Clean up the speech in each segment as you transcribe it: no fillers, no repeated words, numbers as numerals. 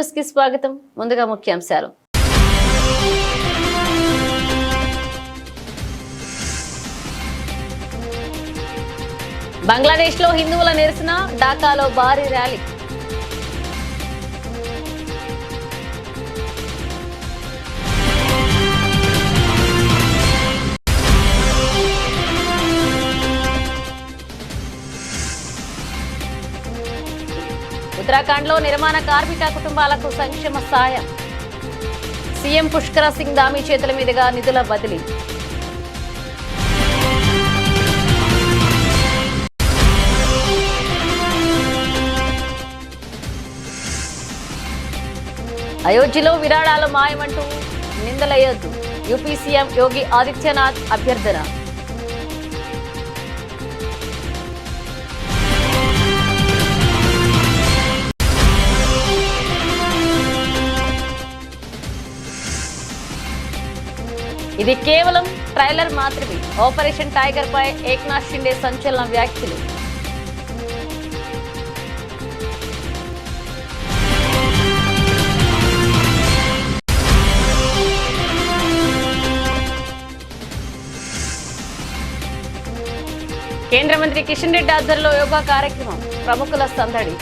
News కి స్వాగతం. ముందుగా ముఖ్యాంశాలు. బంగ్లాదేశ్ లో హిందువుల నిరసన, ఢాకాలో భారీ ర్యాలీ. ఉత్తరాఖండ్ లో నిర్మాణ కార్మిక కుటుంబాలకు సంక్షేమ సాయం. సీఎం పుష్కర సింగ్ ధామీ చేతుల మీదుగా నిధుల బదిలీ. అయోధ్యలో విరాళాలు మాయమంటూ నిందలయ్యొద్దు. యూపీ సీఎం యోగి ఆదిత్యనాథ్ అభ్యర్థన. ఇది కేవలం ట్రైలర్ మాత్రమే. ఆపరేషన్ టైగర్ పై ఏక్నాథ్ షిండే సంచలన వ్యాఖ్యలు. కేంద్ర మంత్రి కిషన్ రెడ్డి ఆధ్వర్యంలో యోగా కార్యక్రమం, ప్రముఖుల సందడి.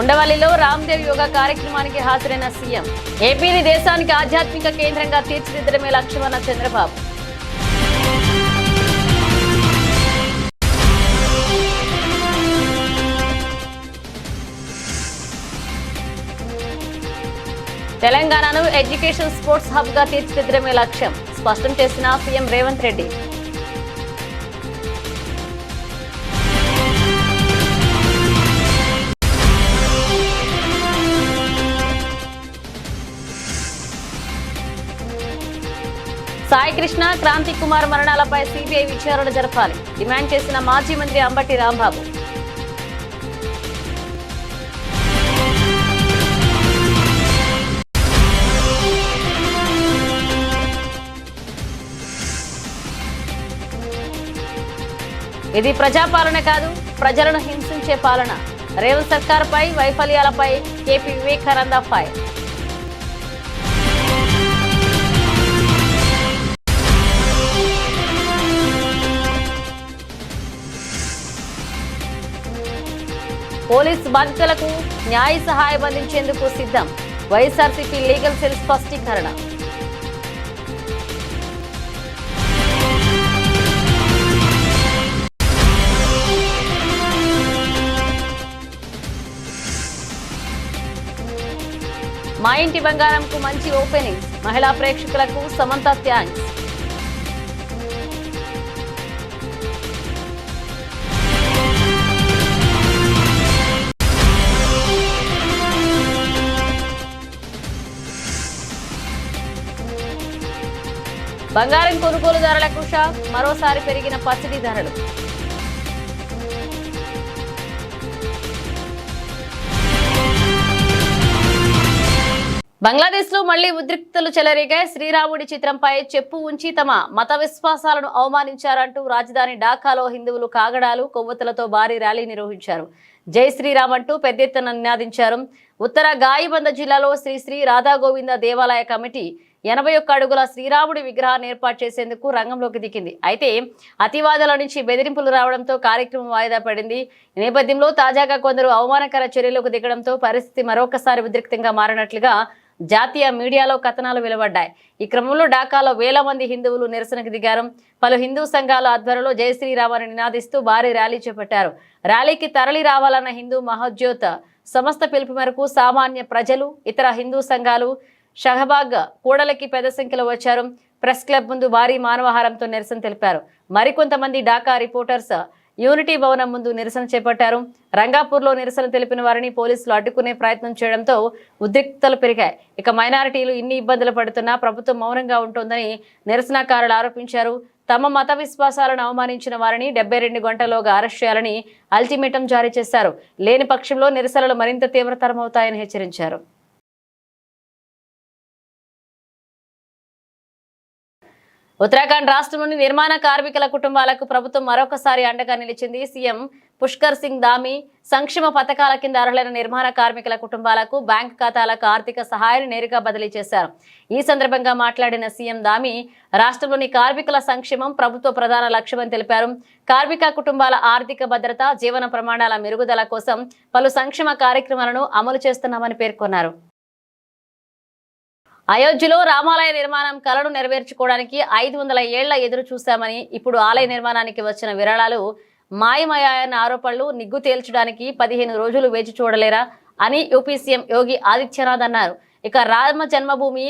ఉండవల్లిలో రామ్దేవ్ యోగా కార్యక్రమానికి హాజరైన సీఎం. ఏపీని దేశానికి ఆధ్యాత్మిక కేంద్రంగా తీర్చిదిద్దడమే లక్ష్యమన్న చంద్రబాబు. తెలంగాణను ఎడ్యుకేషన్ స్పోర్ట్స్ హబ్ గా తీర్చిదిద్దడమే లక్ష్యం స్పష్టం చేసిన సీఎం రేవంత్ రెడ్డి. సాయి కృష్ణ, క్రాంతి కుమార్ మరణాలపై సిబిఐ విచారణ జరపాలి డిమాండ్ చేసిన మాజీ మంత్రి అంబటి రాంబాబు. ఇది ప్రజాపాలన కాదు, ప్రజలను హింసించే పాలన. రేవంత్ సర్కార్పై వైఫల్యాలపై కేపీ వివేకానంద ఫైర్. పోలీసు బాధితులకు న్యాయ సహాయం అందించేందుకు సిద్ధం. వైఎస్ఆర్సీపీ లీగల్ సెల్ స్పష్టీకరణ. మా ఇంటి బంగారంకు మంచి ఓపెనింగ్, మహిళా ప్రేక్షకులకు సమంత థ్యాంక్స్. బంగారం కొనుగోలుదారులకు షాక్, మరోసారి పెరిగిన పసిడి ధరలు. బంగ్లాదేశ్ లో మళ్లీ ఉద్రిక్తలు చెలరేగాయి. శ్రీరాముడి చిత్రంపై చెప్పు ఉంచి తమ మత విశ్వాసాలను అవమానించారంటూ రాజధాని ఢాకాలో హిందువులు కాగడాలు, కొవ్వొత్తులతో భారీ ర్యాలీ నిర్వహించారు. జై శ్రీరామ్ అంటూ పెద్ద ఎత్తున నినాదించారు. ఉత్తర గాయిబంద జిల్లాలో శ్రీ శ్రీ రాధాగోవింద దేవాలయ కమిటీ 81 అడుగుల శ్రీరాముడి విగ్రహాన్ని ఏర్పాటు చేసేందుకు రంగంలోకి దిగింది. అయితే అతివాదుల నుంచి బెదిరింపులు రావడంతో కార్యక్రమం వాయిదా పడింది. ఈ నేపథ్యంలో తాజాగా కొందరు అవమానకర చర్యలకు దిగడంతో పరిస్థితి మరొకసారి ఉద్రిక్తంగా మారినట్లుగా జాతీయ మీడియాలో కథనాలు వెలువడ్డాయి. ఈ క్రమంలో ఢాకాలో వేల మంది హిందువులు నిరసనకు దిగారు. పలు హిందూ సంఘాల ఆధ్వర్యంలో జై శ్రీరామని నినాదిస్తూ భారీ ర్యాలీ చేపట్టారు. ర్యాలీకి తరలి రావాలన్న హిందూ మహోద్యోత సంస్థ పిలుపు మేరకు సామాన్య ప్రజలు, ఇతర హిందూ సంఘాలు షహబాగ్ కూడలికి పెద్ద సంఖ్యలో వచ్చారు. ప్రెస్ క్లబ్ ముందు భారీ మానవహారంతో నిరసన తెలిపారు. మరికొంతమంది ఢాకా రిపోర్టర్స్ యూనిటీ భవనం ముందు నిరసన చేపట్టారు. రంగాపూర్లో నిరసన తెలిపిన వారిని పోలీసులు అడ్డుకునే ప్రయత్నం చేయడంతో ఉద్రిక్తతలు పెరిగాయి. ఇక మైనారిటీలు ఇన్ని ఇబ్బందులు పడుతున్నా ప్రభుత్వం మౌనంగా ఉంటోందని నిరసనకారులు ఆరోపించారు. తమ మత విశ్వాసాలను అవమానించిన వారిని 72 గంటల్లోగా అరెస్ట్ చేయాలని అల్టిమేటం జారీ చేశారు. లేని పక్షంలో నిరసనలు మరింత తీవ్రతరమవుతాయని హెచ్చరించారు. ఉత్తరాఖండ్ రాష్ట్రంలోని నిర్మాణ కార్మికుల కుటుంబాలకు ప్రభుత్వం మరొకసారి అండగా నిలిచింది. సీఎం పుష్కర్ సింగ్ ధామీ సంక్షేమ పథకాల కింద అర్హులైన నిర్మాణ కార్మికుల కుటుంబాలకు బ్యాంకు ఖాతాలకు ఆర్థిక సహాయాన్ని నేరుగా బదిలీ చేశారు. ఈ సందర్భంగా మాట్లాడిన సీఎం ధామీ రాష్ట్రంలోని కార్మికుల సంక్షేమం ప్రభుత్వ ప్రధాన లక్ష్యమని తెలిపారు. కార్మిక కుటుంబాల ఆర్థిక భద్రత, జీవన ప్రమాణాల మెరుగుదల కోసం పలు సంక్షేమ కార్యక్రమాలను అమలు చేస్తున్నామని పేర్కొన్నారు. అయోధ్యలో రామాలయ నిర్మాణం కలను నెరవేర్చుకోవడానికి 500 ఏళ్ల ఎదురు చూశామని, ఇప్పుడు ఆలయ నిర్మాణానికి వచ్చిన విరాళాలు మాయమయ్యాయన్న ఆరోపణలు నిగ్గు తేల్చడానికి 15 రోజులు వేచి చూడలేరా అని యూపీ సీఎం యోగి ఆదిత్యనాథ్ అన్నారు. ఇక రామ జన్మభూమి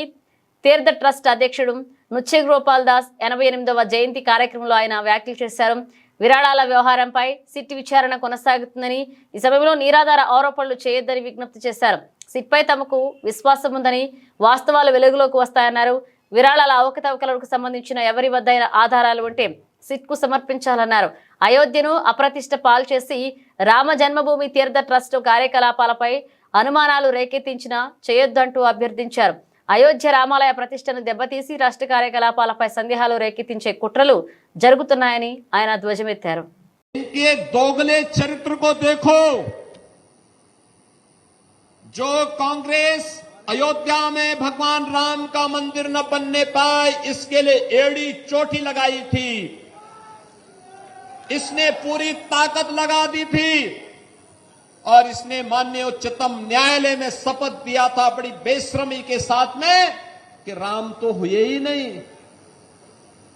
తీర్థ ట్రస్ట్ అధ్యక్షుడు నృత్య గోపాల్ దాస్ 88వ జయంతి కార్యక్రమంలో ఆయన వ్యాఖ్యలు చేశారు. విరాళాల వ్యవహారంపై సిట్ విచారణ కొనసాగుతుందని, ఈ సమయంలో నిరాధార ఆరోపణలు చేయొద్దని విజ్ఞప్తి చేశారు. సిట్పై తమకు విశ్వాసం ఉందని, వాస్తవాలు వెలుగులోకి వస్తాయన్నారు. విరాళాల అవకతవకలకు సంబంధించిన ఎవరి వద్దైన ఆధారాలు ఉంటే సిట్కు సమర్పించాలన్నారు. అయోధ్యను అప్రతిష్ట పాలు చేసి రామ జన్మభూమి తీర్థ ట్రస్ట్ కార్యకలాపాలపై అనుమానాలు రేకెత్తించినా చేయొద్దంటూ అభ్యర్థించారు. అయోధ్య రామాలయ ప్రతిష్టను దెబ్బతీసి రాష్ట్ర కార్యకలాపాలపై సందేహాలు రేకెత్తించే కుట్రలు జరుగుతున్నాయని ఆయన ధ్వజమెత్తారు. जो कांग्रेस अयोध्या में भगवान राम का मंदिर न बनने पाए इसके लिए एड़ी चोटी लगाई थी, इसने पूरी ताकत लगा दी थी और इसने माननीय उच्चतम न्यायालय में शपथ दिया था बड़ी बेशर्मी के साथ में कि राम तो हुए ही नहीं।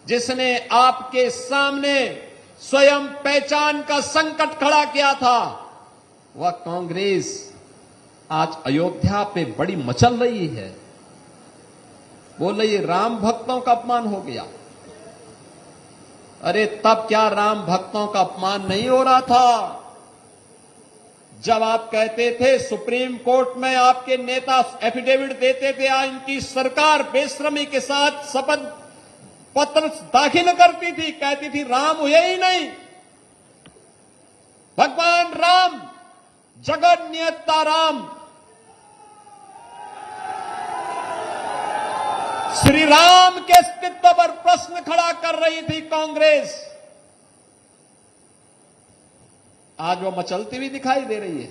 जिसने आपके सामने स्वयं पहचान का संकट खड़ा किया था वह कांग्रेस आज अयोध्या पे बड़ी मचल रही है। बोल रही राम भक्तों का अपमान हो गया। अरे तब क्या राम भक्तों का अपमान नहीं हो रहा था जब आप कहते थे, सुप्रीम कोर्ट में आपके नेता एफिडेविट देते थे, इनकी सरकार बेशर्मी के साथ शपथ पत्र दाखिल करती थी, कहती थी राम हुए ही नहीं। भगवान राम, जगत नियंता राम, श्री राम के अस्तित्व पर प्रश्न खड़ा कर रही थी कांग्रेस। आज वो मचलती हुई दिखाई दे रही है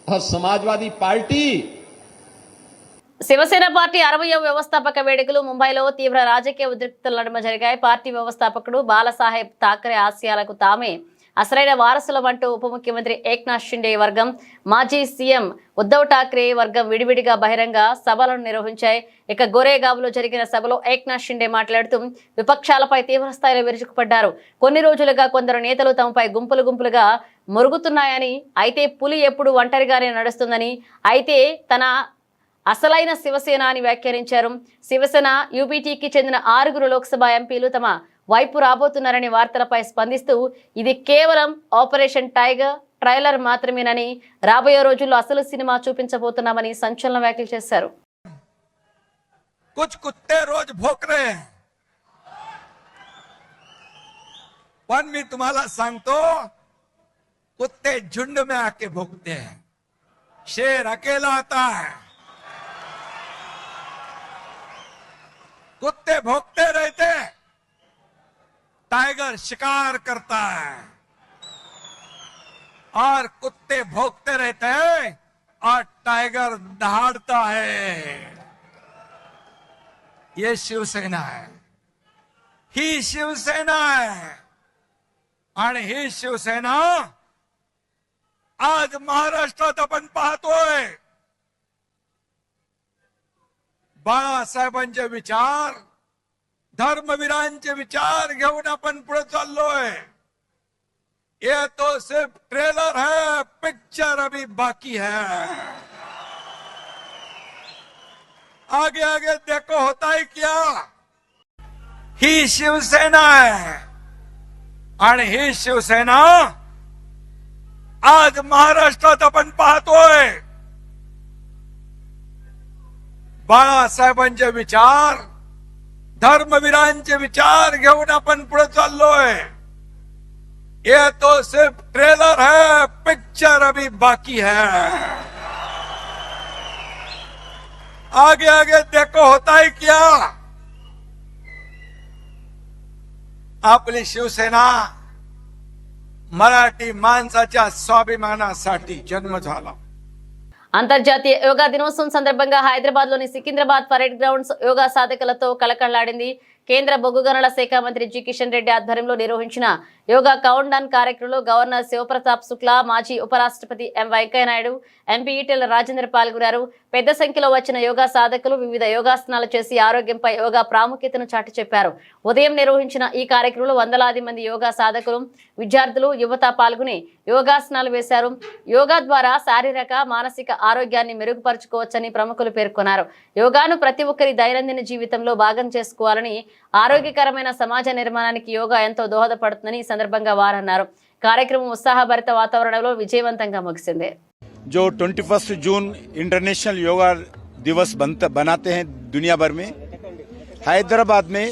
और समाजवादी पार्टी శివసేన పార్టీ 60వ వ్యవస్థాపక వేడుకలు ముంబైలో తీవ్ర రాజకీయ ఉద్రిక్తతల నడుమ జరిగాయి. పార్టీ వ్యవస్థాపకుడు బాలాసాహెబ్ ఠాకరే ఆశయాలకు తామే అసలైన వారసులమంటూ ఉప ముఖ్యమంత్రి ఏక్నాథ్ షిండే వర్గం, మాజీ సీఎం ఉద్ధవ్ ఠాక్రే వర్గం విడివిడిగా బహిరంగ సభలను నిర్వహించాయి. ఇక గోరేగావ్లో జరిగిన సభలో ఏక్నాథ్ షిండే మాట్లాడుతూ విపక్షాలపై తీవ్ర స్థాయిలో విరుచుకుపడ్డారు. కొన్ని రోజులుగా కొందరు నేతలు తమపై గుంపులు గుంపులుగా మురుగుతున్నాయని, అయితే పులి ఎప్పుడు ఒంటరిగానే నడుస్తుందని, అయితే తన అసలైన శివసేన అని వ్యాఖ్యానించారు. శివసేన యూబీటీకి చెందిన 6 లోక్సభ ఎంపీలు తమ వైపు రాబోతున్నారని వార్తలపై స్పందిస్తూ ఇది కేవలం ఆపరేషన్ టైగర్ ట్రైలర్ మాత్రమేనని, రాబోయే రోజుల్లో అసలు సినిమా చూపించబోతున్నామని సంచలన వ్యాఖ్యలు చేశారు. कुछ कुत्ते रोज भोक रहे हैं, पण मी तुम्हाला सांगतो कुत्ते झुंड में आके भोगते हैं, शेर अकेला आता है. कुत्ते भोगते रहते, टाइगर शिकार करता है और कुत्ते भोगते रहते हैं और टाइगर दहाड़ता है. ये शिवसेना है, ही शिवसेना है. आणि ही शिवसेना आज महाराष्ट्रात आपण पाहतोय. बाळासाहेबांचे विचार, धर्मवीरांचे विचार घेऊन आपण पुढे चाललोय. ये तो सिर्फ ट्रेलर है, पिक्चर अभी बाकी है. आगे आगे देखो होता है क्या. ही शिवसेना है आणि ही शिवसेना आज महाराष्ट्रात आपण पाहतोय. बाळासाहेबांचे विचार, धर्मवीरांचे विचार घेऊन आपण पुढे चाललोय. ये तो सिर्फ ट्रेलर है, पिक्चर अभी बाकी है. आगे आगे देखो होता है क्या. आपली शिवसेना मराठी माणसाच्या स्वाभिमानासाठी जन्म झाला. అంతర్జాతీయ యోగా దినోత్సవం సందర్భంగా హైదరాబాద్ లోని సికింద్రాబాద్ పరేడ్ గ్రౌండ్స్ యోగా సాధకులతో కలకళ్లాడింది. కేంద్ర బొగ్గు గనుల శాఖ మంత్రి జి కిషన్ రెడ్డి ఆధ్వర్యంలో నిర్వహించిన యోగా కౌంట్ డౌన్ కార్యక్రమంలో గవర్నర్ శివప్రతాప్ శుక్లా, మాజీ ఉపరాష్ట్రపతి ఎం వెంకయ్యనాయుడు, ఎంపీ ఈటెల రాజేందర్ పాల్గొన్నారు. పెద్ద సంఖ్యలో వచ్చిన యోగా సాధకులు వివిధ యోగాసనాలు చేసి ఆరోగ్యంపై యోగా ప్రాముఖ్యతను చాటి చెప్పారు. ఉదయం నిర్వహించిన ఈ కార్యక్రమంలో వందలాది మంది యోగా సాధకులు, విద్యార్థులు, యువత పాల్గొని యోగాసనాలు వేశారు. యోగా ద్వారా శారీరక, మానసిక ఆరోగ్యాన్ని మెరుగుపరుచుకోవచ్చని ప్రముఖులు పేర్కొన్నారు. యోగాను ప్రతి ఒక్కరి దైనందిన జీవితంలో భాగం చేసుకోవాలని, ఆరోగ్యకరమైన సమాజ నిర్మాణానికి యోగా ఎంతో దోహదపడుతుందని ఈ సందర్భంగా వారు అన్నారు. కార్యక్రమం ఉత్సాహభరిత వాతావరణంలో విజయవంతంగా ముగిసింది. जो 21 जून इंटरनेशनल योगा दिवस बनाते हैं दुनिया भर में, हैदराबाद में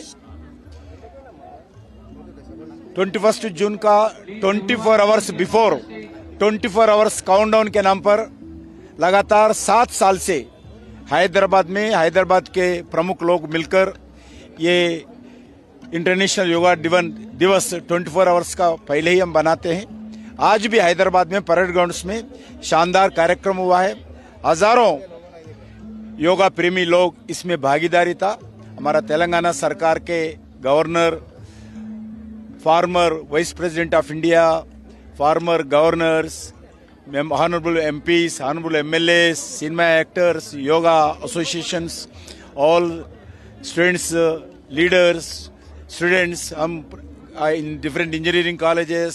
21 जून का 24 आवर्स बिफोर 24 आवर्स काउंटडाउन के नाम पर लगातार 7 साल से हैदराबाद के प्रमुख लोग मिलकर ये इंटरनेशनल योगा दिवस 24 आवर्स का पहले ही हम बनाते हैं. आज भी हैदराबाद में परेड ग्राउंड्स में शानदार कार्यक्रम हुआ है. हजारों योगा प्रेमी लोग इसमें भागीदारी था. हमारा तेलंगाना सरकार के governor, former vice president of India, former governors, honourable MPs, honourable MLAs, cinema actors, yoga associations, all students, leaders, students, हम इन डिफरेंट इंजीनियरिंग कॉलेजेस,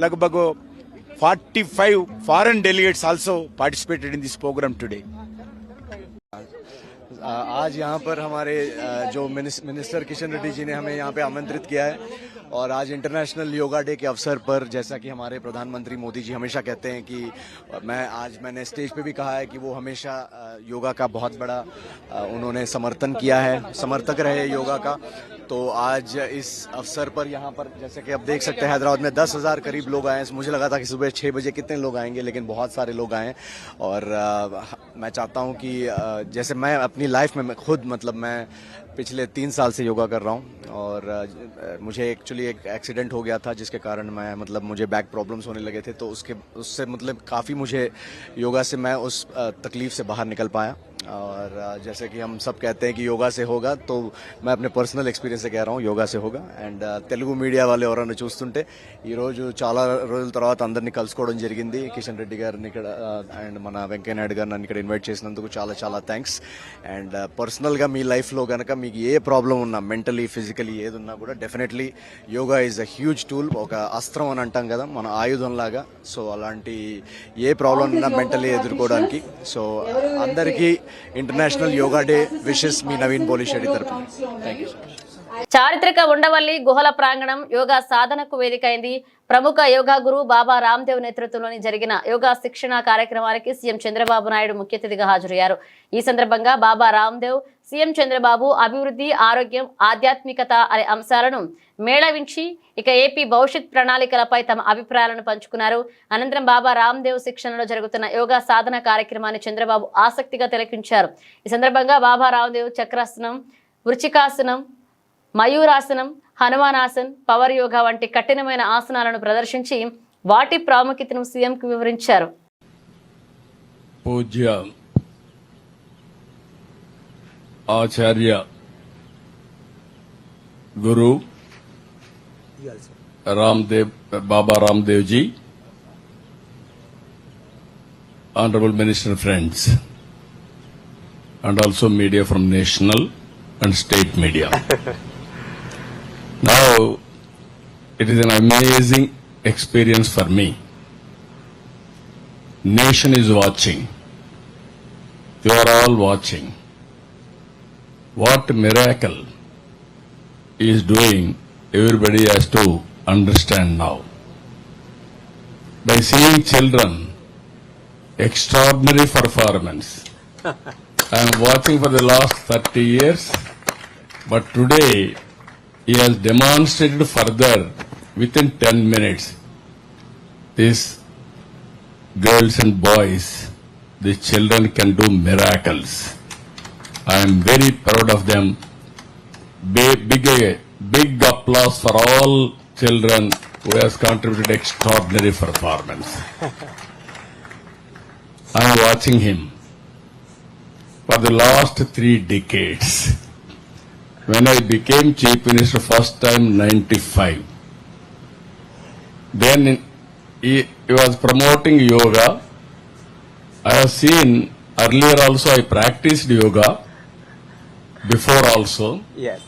लगभग 45 foreign delegates also participated in this program today. आज यहाँ पर हमारे जो minister Kishan Reddy ji ने हमें यहाँ पे आमंत्रित किया है और आज इंटरनेशनल योगा डे के अवसर पर, जैसा कि हमारे प्रधानमंत्री मोदी जी हमेशा कहते हैं कि मैंने स्टेज पे भी कहा है कि वो हमेशा योगा का बहुत बड़ा उन्होंने समर्थन किया है, समर्थक रहे योगा का. तो आज इस अवसर पर यहाँ पर जैसे कि आप देख सकते हैं हैदराबाद में 10,000 करीब लोग आए. मुझे लगा था कि सुबह 6 बजे कितने लोग आएंगे, लेकिन बहुत सारे लोग आए. और मैं चाहता हूँ कि जैसे मैं अपनी लाइफ में खुद मैं पिछले 3 साल से योगा कर रहा हूँ और मुझे एक्चुअली एक एक्सीडेंट हो गया था जिसके कारण मैं मुझे बैक प्रॉब्लम्स होने लगे थे. तो उससे काफ़ी मुझे योगा से मैं उस तकलीफ से बाहर निकल पाया. और जैसे कि हम सब कहते हैं कि योगा से होगा, तो मैं अपने पर्सनल एक्सपीरियंस से कह रहा हूँ योगा से होगा. అండ్ తెలుగు మీడియా వాళ్ళు ఎవరైనా చూస్తుంటే ఈరోజు చాలా రోజుల తర్వాత అందరినీ కలుసుకోవడం జరిగింది. కిషన్ రెడ్డి గారిని ఇక్కడ అండ్ మన వెంకయ్య నాయుడు గారు నన్ను ఇక్కడ ఇన్వైట్ చేసినందుకు చాలా చాలా థ్యాంక్స్. అండ్ పర్సనల్గా మీ లైఫ్లో కనుక మీకు ఏ ప్రాబ్లం ఉన్నా, మెంటలీ ఫిజికలీ ఏది ఉన్నా కూడా definitely yoga is a huge tool. ఒక అస్త్రం అని అంటాం కదా, మన ఆయుధం లాగా. సో అలాంటి ఏ ప్రాబ్లం ఉన్నా మెంటలీ ఎదుర్కోవడానికి. సో అందరికీ ఇంటర్నేషనల్ యోగా డే విషెస్ మీ నవీన్ పోలిషెడ్డి తరపున. Thank you so much. చారిత్రక ఉండవల్లి గుహల ప్రాంగణం యోగా సాధనకు వేదికైంది. ప్రముఖ యోగా గురు బాబా రామ్దేవ్ నేతృత్వంలోని జరిగిన యోగా శిక్షణ కార్యక్రమానికి సీఎం చంద్రబాబు నాయుడు ముఖ్య అతిథిగా హాజరయ్యారు. ఈ సందర్భంగా బాబా రామ్దేవ్, సీఎం చంద్రబాబు అభివృద్ధి, ఆరోగ్యం, ఆధ్యాత్మికత అనే అంశాలను మేళవించి ఏపీ భవిష్యత్ ప్రణాళికలపై తమ అభిప్రాయాలను పంచుకున్నారు. అనంతరం బాబా రామ్దేవ్ శిక్షణలో జరుగుతున్న యోగా సాధన కార్యక్రమాన్ని చంద్రబాబు ఆసక్తిగా తిలకించారు. ఈ సందర్భంగా బాబా రామ్దేవ్ చక్రాసనం, వృచ్చికాసనం, మయూరాసనం, హనుమానాసన్, పవర్ యోగా వంటి కఠినమైన ఆసనాలను ప్రదర్శించి వాటి ప్రాముఖ్యతను సీఎంకు వివరించారు. పూజ్య ఆచార్య గురు Baba Ramdev ji, Honorable Minister friends, and also media from national and state media. Now, it is an amazing experience for me. Nation is watching. You are all watching. What miracle he is doing, everybody has to understand now. By seeing children, extraordinary performance. I am watching for the last 30 years. But today, he has demonstrated further within 10 minutes. These girls and boys, the children can do miracles. I am very proud of them. Big applause for all children who has contributed extraordinary performance. I am watching him for the last 3 decades. When I became Chief Minister first time 95, then he was promoting yoga. I have seen earlier also I practiced yoga before also. Yes.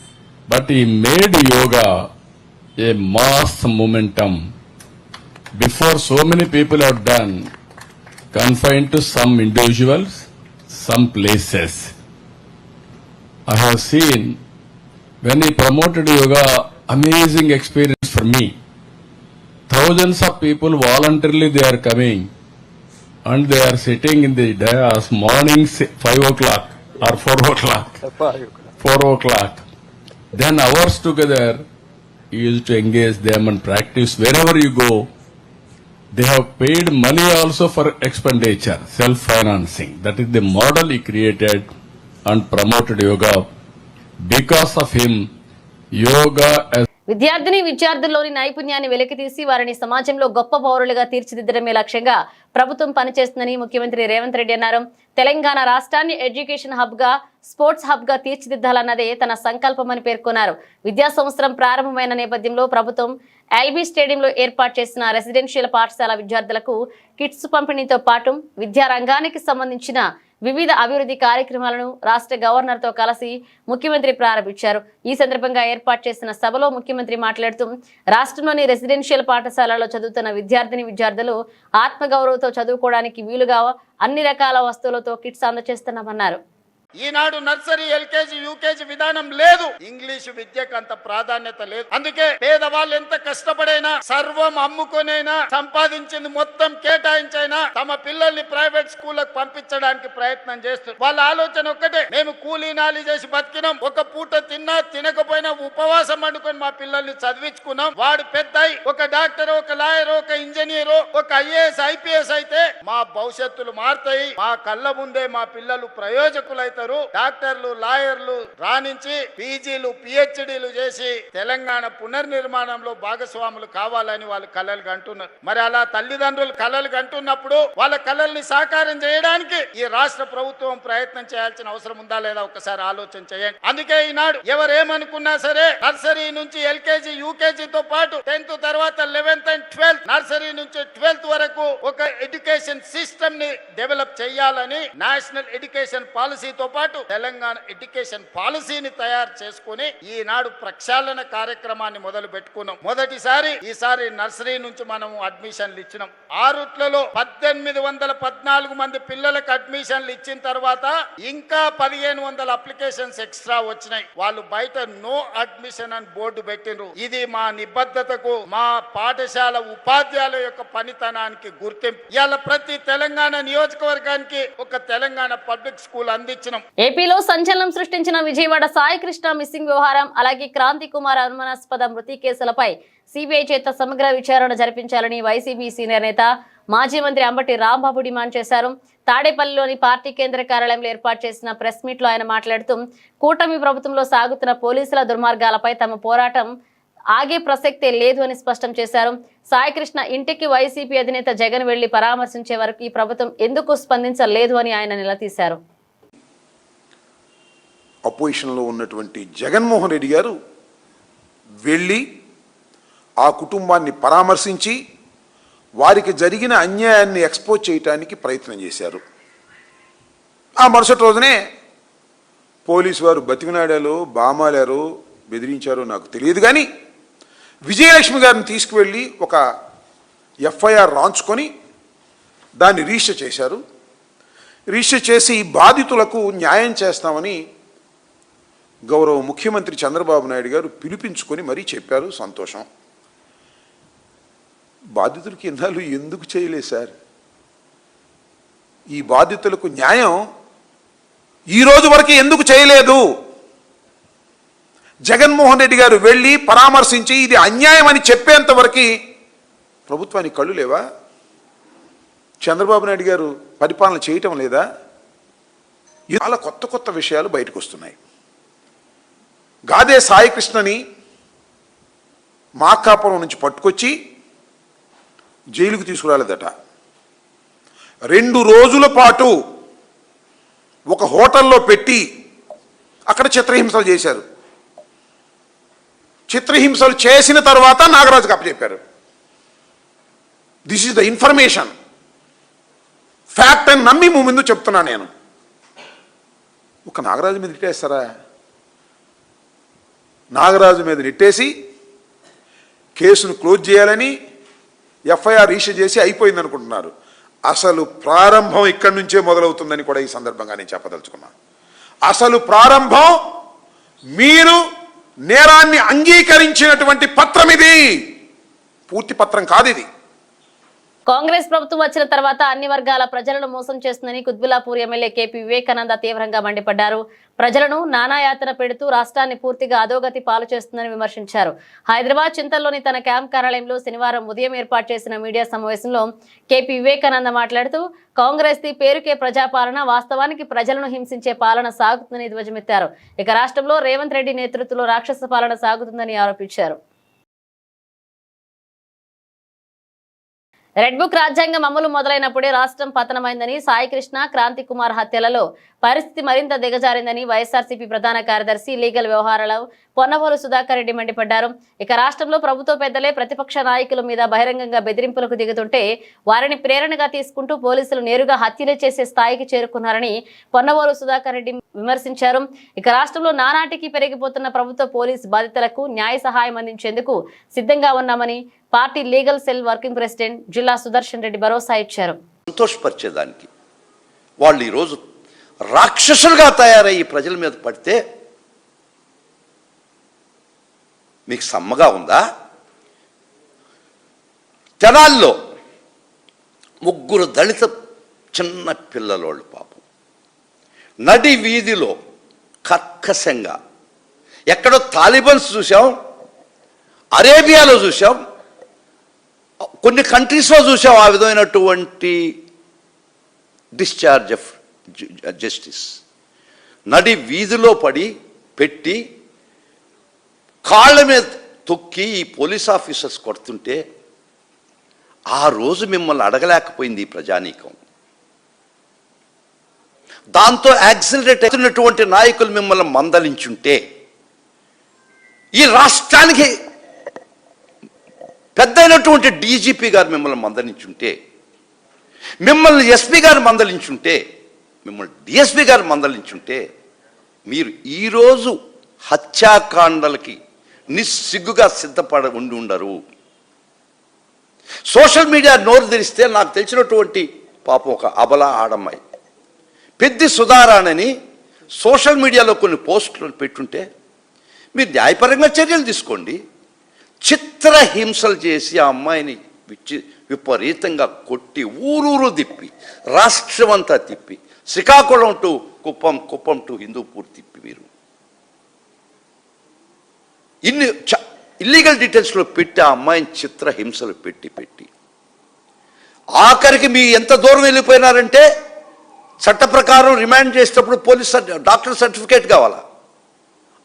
But he made yoga a mass momentum. Before so many people have done, confined to some individuals, some places. I have seen when he promoted yoga, amazing experience for me. Thousands of people voluntarily they are coming and they are sitting in the dais morning 5 o'clock or 4 o'clock. 4 o'clock. Then hours together, he used to engage them and practice wherever you go. They have paid money also for expenditure, self-financing. That is the model he created and promoted yoga. Because of him, yoga as విద్యార్థుల్లోని నైపుణ్యాన్ని వెలికితీసి వారిని సమాజంలో గొప్ప పౌరులుగా తీర్చిదిద్దడమే లక్ష్యంగా ప్రభుత్వం పనిచేస్తుందని ముఖ్యమంత్రి రేవంత్ రెడ్డి అన్నారు. తెలంగాణ రాష్ట్రాన్ని ఎడ్యుకేషన్ హబ్ గా, స్పోర్ట్స్ హబ్ గా తీర్చిదిద్దాలన్నదే తన సంకల్పమని పేర్కొన్నారు. విద్యా సంవత్సరం ప్రారంభమైన నేపథ్యంలో ప్రభుత్వం ఎల్బీ స్టేడియంలో ఏర్పాటు చేసిన రెసిడెన్షియల్ పాఠశాల విద్యార్థులకు కిట్స్ పంపిణీతో పాటు విద్యా రంగానికి సంబంధించిన వివిధ అభివృద్ధి కార్యక్రమాలను రాష్ట్ర గవర్నర్తో కలిసి ముఖ్యమంత్రి ప్రారంభించారు. ఈ సందర్భంగా ఏర్పాటు చేసిన సభలో ముఖ్యమంత్రి మాట్లాడుతూ రాష్ట్రంలోని రెసిడెన్షియల్ పాఠశాలలో చదువుతున్న విద్యార్థులు ఆత్మగౌరవంతో చదువుకోవడానికి వీలుగా అన్ని రకాల వస్తువులతో కిట్స్ అందజేస్తున్నామన్నారు. ఈనాడు నర్సరీ, ఎల్కేజీ, యూకేజీ విధానం లేదు. ఇంగ్లీష్ విద్యకు అంత ప్రాధాన్యత లేదు. అందుకే పేదవాళ్ళు ఎంత కష్టపడైనా, సర్వం అమ్ముకొనైనా, సంపాదించింది మొత్తం కేటాయించైనా తమ పిల్లల్ని ప్రైవేట్ స్కూళ్ళకు పంపించడానికి ప్రయత్నం చేస్తారు. వాళ్ళ ఆలోచన ఒక్కటే, మేము కూలీ నాలి చేసి బతికినాం, ఒక పూట తిన్నా తినకపోయినా ఉపవాసం వండుకొని మా పిల్లల్ని చదివించుకున్నాం. వాడు పెద్ద ఒక డాక్టర్, ఒక లాయర్, ఒక ఇంజనీర్, ఒక ఐఏఎస్, ఐపీఎస్ అయితే మా భవిష్యత్తులు మారుతాయి. మా కళ్ళ ముందే మా పిల్లలు ప్రయోజకులైతే డాక్టర్లు, లాయర్లు రాణించి పీజీలు, పిహెచ్డీలు చేసి తెలంగాణ పునర్నిర్మాణంలో భాగస్వాములు కావాలని వాళ్ళు కలలు కంటున్నారు. మరి అలా తల్లిదండ్రులు కలలు కంటున్నప్పుడు వాళ్ళ కలల్ని సాకారం చేయడానికి ఈ రాష్ట్ర ప్రభుత్వం ప్రయత్నం చేయాల్సిన అవసరం ఉందా లేదా ఒక్కసారి ఆలోచన చేయండి. అందుకే ఈనాడు ఎవరేమనుకున్నా సరే నర్సరీ నుంచి ఎల్కేజీ, యూకేజీతో పాటు 10th తర్వాత 11th and 12th, నర్సరీ నుంచి 12th వరకు ఒక ఎడ్యుకేషన్ సిస్టమ్ ని డెవలప్ చేయాలని నేషనల్ ఎడ్యుకేషన్ పాలసీతో పాటు తెలంగాణ ఎడ్యుకేషన్ పాలసీని తయారు చేసుకుని ఈనాడు ప్రక్షాళన కార్యక్రమాన్ని మొదలు పెట్టుకున్నాం. మొదటిసారి ఈసారి నర్సరీ నుంచి మనం అడ్మిషన్లు ఇచ్చినాం. ఆ రూట్లలో 1814 మంది పిల్లలకు అడ్మిషన్లు ఇచ్చిన తర్వాత ఇంకా 1500 అప్లికేషన్స్ ఎక్స్ట్రా వచ్చినాయి. వాళ్ళు బయట నో అడ్మిషన్ అని బోర్డు పెట్టినరు. ఇది మా నిబద్ధతకు, మా పాఠశాల ఉపాధ్యాయుల యొక్క పనితనానికి గుర్తింపు. ఇవాళ ప్రతి తెలంగాణ నియోజకవర్గానికి ఒక తెలంగాణ పబ్లిక్ స్కూల్ అందించినాం. ఏపీలో సంచలనం సృష్టించిన విజయవాడ సాయికృష్ణ మిస్సింగ్ వ్యవహారం, అలాగే క్రాంతి కుమార్ అనుమానాస్పద మృతి కేసులపై సిబిఐ చేత సమగ్ర విచారణ జరిపించాలని వైసీపీ సీనియర్ నేత, మాజీ మంత్రి అంబటి రాంబాబు డిమాండ్ చేశారు. తాడేపల్లిలోని పార్టీ కేంద్ర కార్యాలయంలో ఏర్పాటు చేసిన ప్రెస్ మీట్ లో ఆయన మాట్లాడుతూ కూటమి ప్రభుత్వంలో సాగుతున్న పోలీసుల దుర్మార్గాలపై తమ పోరాటం ఆగే ప్రసక్తే లేదు అని స్పష్టం చేశారు. సాయికృష్ణ ఇంటికి వైసీపీ అధినేత జగన్ వెళ్లి పరామర్శించే వరకు ఈ ప్రభుత్వం ఎందుకు స్పందించలేదు అని ఆయన నిలదీశారు. అపోజిషన్లో ఉన్నటువంటి జగన్మోహన్ రెడ్డి గారు వెళ్ళి ఆ కుటుంబాన్ని పరామర్శించి వారికి జరిగిన అన్యాయాన్ని ఎక్స్పోజ్ చేయడానికి ప్రయత్నం చేశారు. ఆ మరుసటి రోజునే పోలీసు వారు బతిమినాడాలో, బామాలారో, బెదిరించారో నాకు తెలియదు, కానీ విజయలక్ష్మి గారిని తీసుకువెళ్ళి ఒక ఎఫ్ఐఆర్ రాంచుకొని దాన్ని రిజిస్టర్ చేశారు. రిజిస్టర్ చేసి బాధితులకు న్యాయం చేస్తామని గౌరవ ముఖ్యమంత్రి చంద్రబాబు నాయుడు గారు పిలిపించుకొని మరీ చెప్పారు. సంతోషం. బాధితులకి ఇన్నాళ్ళు ఎందుకు చేయలేదు సార్? ఈ బాధితులకు న్యాయం ఈ రోజు వరకు ఎందుకు చేయలేదు? జగన్మోహన్ రెడ్డి గారు వెళ్ళి పరామర్శించి ఇది అన్యాయం అని చెప్పేంత వరకు ప్రభుత్వానికి కళ్ళు లేవా? చంద్రబాబు నాయుడు గారు పరిపాలన చేయటం లేదా? చాలా కొత్త కొత్త విషయాలు బయటకు వస్తున్నాయి. గాదే సాయికృష్ణని మార్కాపురం నుంచి పట్టుకొచ్చి జైలుకు తీసుకురాలేదట. 2 రోజుల పాటు ఒక హోటల్లో పెట్టి అక్కడ చిత్రహింసలు చేశారు. చిత్రహింసలు చేసిన తర్వాత నాగరాజుకు అప్పచెప్పారు. This is the information, fact అని నమ్మి ముందు చెప్తున్నా నేను. ఒక నాగరాజు మీద నెట్టేస్తారా? నాగరాజు మీద నెట్టేసి కేసును క్లోజ్ చేయాలని ఎఫ్ఐఆర్ ఇష్యూ చేసి అయిపోయింది అనుకుంటున్నారు. అసలు ప్రారంభం ఇక్కడి నుంచే మొదలవుతుందని కూడా ఈ సందర్భంగా నేను చెప్పదలుచుకున్నా. అసలు ప్రారంభం మీరు నేరాన్ని అంగీకరించినటువంటి పత్రం ఇది, పూర్తి పత్రం కాదు ఇది. కాంగ్రెస్ ప్రభుత్వం వచ్చిన తర్వాత అన్ని వర్గాల ప్రజలను మోసం చేస్తుందని కుత్బుల్లాపూర్ ఎమ్మెల్యే కేపీ వివేకానంద తీవ్రంగా మండిపడ్డారు. ప్రజలను నానాయాతన పెడుతూ రాష్ట్రాన్ని పూర్తిగా అధోగతి పాలు చేస్తుందని విమర్శించారు. హైదరాబాద్ చింతల్లోని తన క్యాంప్ కార్యాలయంలో శనివారం ఉదయం ఏర్పాటు చేసిన మీడియా సమావేశంలో కేపీ వివేకానంద మాట్లాడుతూ కాంగ్రెస్ ది పేరుకే ప్రజాపాలన, వాస్తవానికి ప్రజలను హింసించే పాలన సాగుతుందని ధ్వజమెత్తారు. ఇక రాష్ట్రంలో రేవంత్ రెడ్డి నేతృత్వంలో రాక్షస పాలన సాగుతుందని ఆరోపించారు. రెడ్ బుక్ రాజ్యాంగం అమలు మొదలైనప్పుడే రాష్ట్రం పతనమైందని, సాయికృష్ణ, క్రాంతి కుమార్ హత్యలలో పరిస్థితి మరింత దిగజారిందని వైఎస్ఆర్సీపీ ప్రధాన కార్యదర్శి లీగల్ వ్యవహారాల పొన్నవోలు సుధాకర్ రెడ్డి మండిపడ్డారు. ఇక రాష్ట్రంలో ప్రభుత్వ పెద్దలే ప్రతిపక్ష నాయకుల మీద బహిరంగంగా బెదిరింపులకు దిగుతుంటే వారిని ప్రేరణగా తీసుకుంటూ పోలీసులు నేరుగా హత్యలు చేసే స్థాయికి చేరుకున్నారని పొన్నవోలు సుధాకర్ రెడ్డి విమర్శించారు. ఇక రాష్ట్రంలో నానాటికి పెరిగిపోతున్న ప్రభుత్వ పోలీసు బాధితులకు న్యాయ సహాయం అందించేందుకు సిద్ధంగా ఉన్నామని party legal cell working president జిల్లా సుదర్శన్ రెడ్డి భరోసా ఇచ్చారు. సంతోషపరిచేదానికి వాళ్ళు ఈరోజు రాక్షసులుగా తయారయ్యి ప్రజల మీద పడితే మీకు సమ్మగా ఉందా? తెనాల్లో 3 దళిత చిన్న పిల్లలోళ్ళు పాపం నడి వీధిలో కర్కశంగా, ఎక్కడో తాలిబన్స్ చూసాం, అరేబియాలో చూసాం, కొన్ని కంట్రీస్లో చూసాం ఆ విధమైనటువంటి డిశ్చార్జ్ ఆఫ్ జస్టిస్. నడి వీధిలో పెట్టి కాళ్ళ మీద తొక్కి ఈ పోలీస్ ఆఫీసర్స్ కొడుతుంటే ఆ రోజు మిమ్మల్ని అడగలేకపోయింది ఈ ప్రజానీకం. దాంతో యాక్సిలరేట్ అవుతున్నటువంటి నాయకులు మిమ్మల్ని మందలించుంటే, ఈ రాష్ట్రానికి పెద్దయినటువంటి డీజీపీ గారు మిమ్మల్ని మందలించుంటే, మిమ్మల్ని ఎస్పీ గారు మందలించుంటే, మిమ్మల్ని డిఎస్పీ గారు మందలించుంటే మీరు ఈరోజు హత్యాకాండలకి నిస్సిగ్గుగా ఉండి ఉండరు. సోషల్ మీడియా నోరు తెరిస్తే నాకు తెలిసినటువంటి పాపం ఒక అబల ఆడమ్మాయి పెద్ది సుధారాణని సోషల్ మీడియాలో కొన్ని పోస్టులు పెట్టుంటే మీరు న్యాయపరంగా చర్యలు తీసుకోండి. చిత్రహింసలు చేసి ఆ అమ్మాయిని విపరీతంగా కొట్టి ఊరూరు తిప్పి, రాష్ట్రం అంతా తిప్పి, శ్రీకాకుళం టు కుప్పం, కుప్పం టు హిందూపూర్ తిప్పి మీరు ఇన్ని ఇల్లీగల్ డీటెయిల్స్లో పెట్టి ఆ అమ్మాయిని చిత్రహింసలు పెట్టి ఆఖరికి మీ ఎంత దూరం వెళ్ళిపోయినారంటే చట్ట ప్రకారం రిమాండ్ చేసేటప్పుడు పోలీస్ డాక్టర్ సర్టిఫికేట్ కావాలా?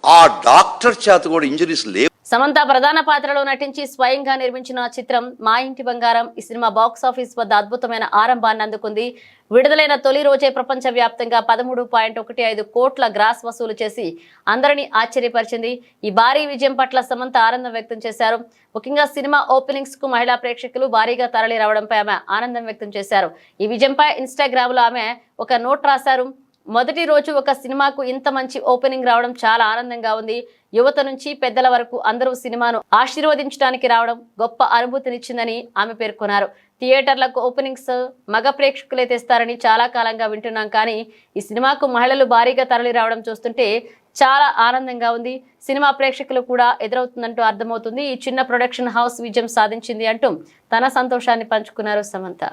ఆ డాక్టర్ చేత కూడా ఇంజరీస్ లేవు. సమంత ప్రధాన పాత్రలో నటించి స్వయంగా నిర్మించిన చిత్రం మా ఇంటి బంగారం ఈ సినిమా బాక్స్ ఆఫీస్ వద్ద అద్భుతమైన ఆరంభాన్ని అందుకుంది. విడుదలైన తొలి రోజే ప్రపంచ వ్యాప్తంగా 13.15 కోట్ల గ్రాస్ వసూలు చేసి అందరినీ ఆశ్చర్యపరిచింది. ఈ భారీ విజయం పట్ల సమంత ఆనందం వ్యక్తం చేశారు. ముఖ్యంగా సినిమా ఓపెనింగ్స్ కు మహిళా ప్రేక్షకులు భారీగా తరలి రావడంపై ఆమె ఆనందం వ్యక్తం చేశారు. ఈ విజయంపై ఇన్స్టాగ్రామ్ లో ఆమె ఒక నోట్ రాశారు. మొదటి రోజు ఒక సినిమాకు ఇంత మంచి ఓపెనింగ్ రావడం చాలా ఆనందంగా ఉంది. యువత నుంచి పెద్దల వరకు అందరూ సినిమాను ఆశీర్వదించడానికి రావడం గొప్ప అనుభూతినిచ్చిందని ఆమె పేర్కొన్నారు. థియేటర్లకు ఓపెనింగ్స్ మగ ప్రేక్షకులే తెస్తారని చాలా కాలంగా వింటున్నాం, కానీ ఈ సినిమాకు మహిళలు భారీగా తరలి రావడం చూస్తుంటే చాలా ఆనందంగా ఉంది. సినిమా ప్రేక్షకులు కూడా ఎదురవుతుందంటూ అర్థమవుతుంది. ఈ చిన్న ప్రొడక్షన్ హౌస్ విజయం సాధించింది అంటూ తన సంతోషాన్ని పంచుకున్నారు సమంత.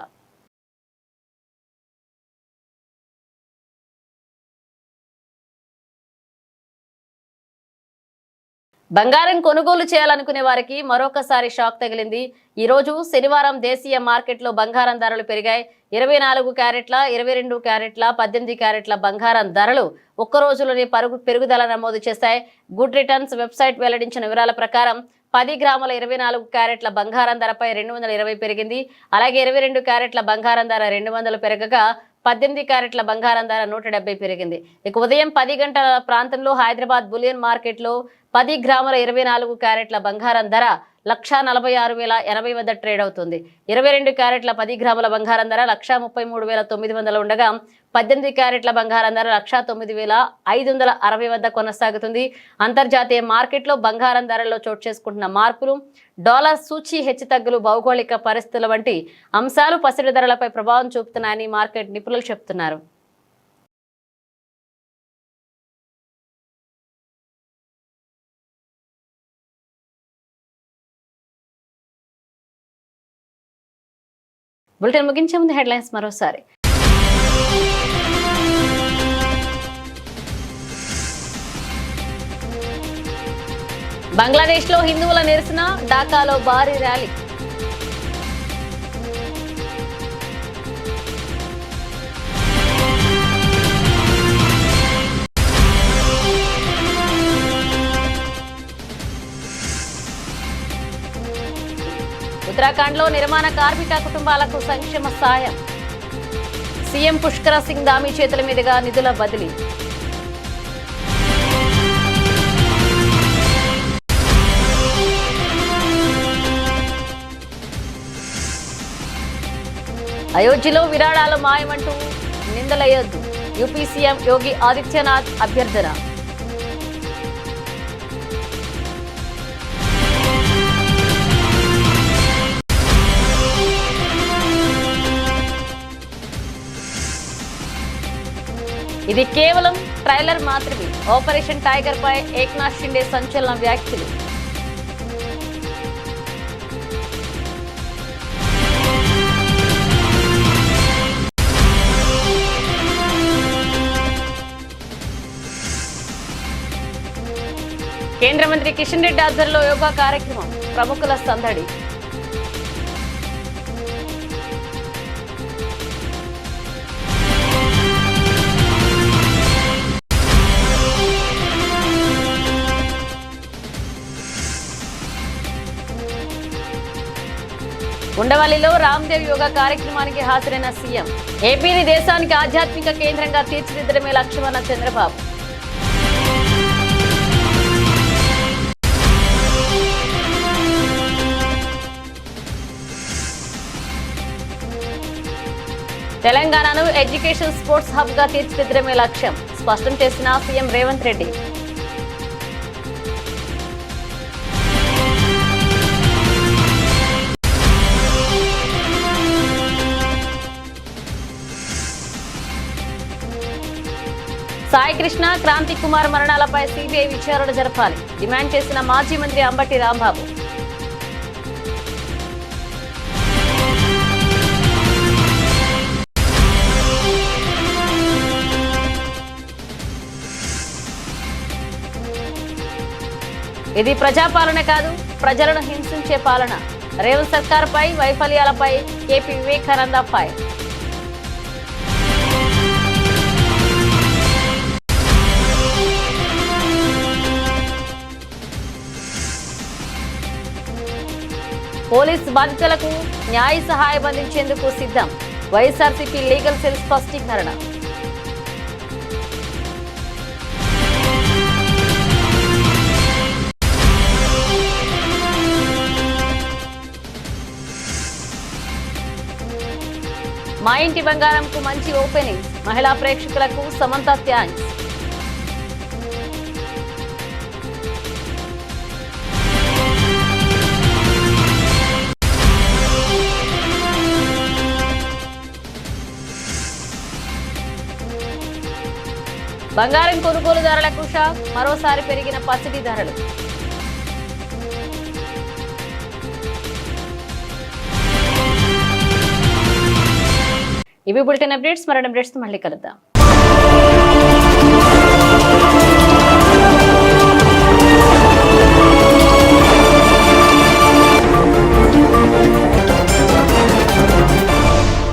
బంగారం కొనుగోలు చేయాలనుకునే వారికి మరొకసారి షాక్ తగిలింది. ఈ రోజు శనివారం దేశీయ మార్కెట్లో బంగారం ధరలు పెరిగాయి. 24 క్యారెట్ల, 22 క్యారెట్ల, 18 క్యారెట్ల బంగారం ధరలు ఒక్క రోజులోనే పెరుగుదల నమోదు చేశాయి. గుడ్ రిటర్న్స్ వెబ్సైట్ వెల్లడించిన వివరాల ప్రకారం 10 గ్రాముల 24 క్యారెట్ల బంగారం ధరపై 220 పెరిగింది. అలాగే 22 క్యారెట్ల బంగారం ధర 200 పెరగగా 18 క్యారెట్ల బంగారం ధర 170 పెరిగింది. ఇక ఉదయం 10 గంటల ప్రాంతంలో హైదరాబాద్ బులియన్ మార్కెట్లో 10 గ్రాముల 24 క్యారెట్ల బంగారం ధర 1,46,080 వద్ద ట్రేడ్ అవుతుంది. 22 క్యారెట్ల 10 గ్రాముల బంగారం ధర 1,33,900 ఉండగా 18 క్యారెట్ల బంగారం ధర 1,09,560 వద్ద కొనసాగుతుంది. అంతర్జాతీయ మార్కెట్లో బంగారం ధరల్లో చోటు చేసుకుంటున్న మార్పులు, డాలర్ సూచీ హెచ్చుతగ్గులు, భౌగోళిక పరిస్థితుల వంటి అంశాలు పసిడి ధరలపై ప్రభావం చూపుతున్నాయని మార్కెట్ నిపుణులు చెబుతున్నారు. బులెటిన్ ముగించే ముందు హెడ్లైన్స్ మరోసారి. బంగ్లాదేశ్లో హిందువుల నిరసన, ఢాకాలో భారీ ర్యాలీ. ఉత్తరాఖండ్లో నిర్మాణ కార్మిక కుటుంబాలకు సంక్షేమ సాయం. సీఎం పుష్కర సింగ్ ధామీ చేతుల మీదుగా నిధుల బదిలీ. అయోధ్యలో విరాళాలు మాయమంటూ నిందలయ్యొద్దు, యూపీ సీఎం యోగి ఆదిత్యనాథ్ అభ్యర్థన. ఇది కేవలం ట్రైలర్ మాత్రమే. ఆపరేషన్ టైగర్ పై ఏక్నాథ్ షిండే సంచలన వ్యాఖ్యలు. కేంద్ర మంత్రి కిషన్ రెడ్డి ఆధ్వర్యంలో యోగా కార్యక్రమం, ప్రముఖుల సందడి. ఉండవల్లిలో రామ్దేవ్ యోగా కార్యక్రమానికి హాజరైన సీఎం. ఏపీని దేశానికి ఆధ్యాత్మిక కేంద్రంగా తీర్చిదిద్దడమే లక్ష్యమన్న చంద్రబాబు. తెలంగాణను ఎడ్యుకేషన్ స్పోర్ట్స్ హబ్ గా తీర్చిదిద్దడమే లక్ష్యం స్పష్టం చేసిన సీఎం రేవంత్ రెడ్డి. సాయి కృష్ణ, క్రాంతి కుమార్ మరణాలపై సిబిఐ విచారణ జరపాలి డిమాండ్ చేసిన మాజీ మంత్రి అంబటి రాంబాబు. ఇది ప్రజాపాలన కాదు, ప్రజలను హింసించే పాలన. రేవంత్ సర్కార్పై వైఫల్యాలపై కేపీ వివేకానంద ఫైర్. పోలీస్ బాధితులకు న్యాయ సహాయం అందించేందుకు సిద్ధం. వైఎస్ఆర్సీపీ లీగల్ సెల్ స్పష్టీకరణ. మా ఇంటి బంగారంకు మంచి ఓపెనింగ్, మహిళా ప్రేక్షకులకు సమంత థ్యాంక్స్. బంగారం కొనుగోలుదారులకు షాక్, మరోసారి పెరిగిన పసిడి ధరలు. ఇవి బులెటిన్ అప్డేట్స్. మరిన్ని అప్డేట్స్ మళ్ళీ కలుద్దాం.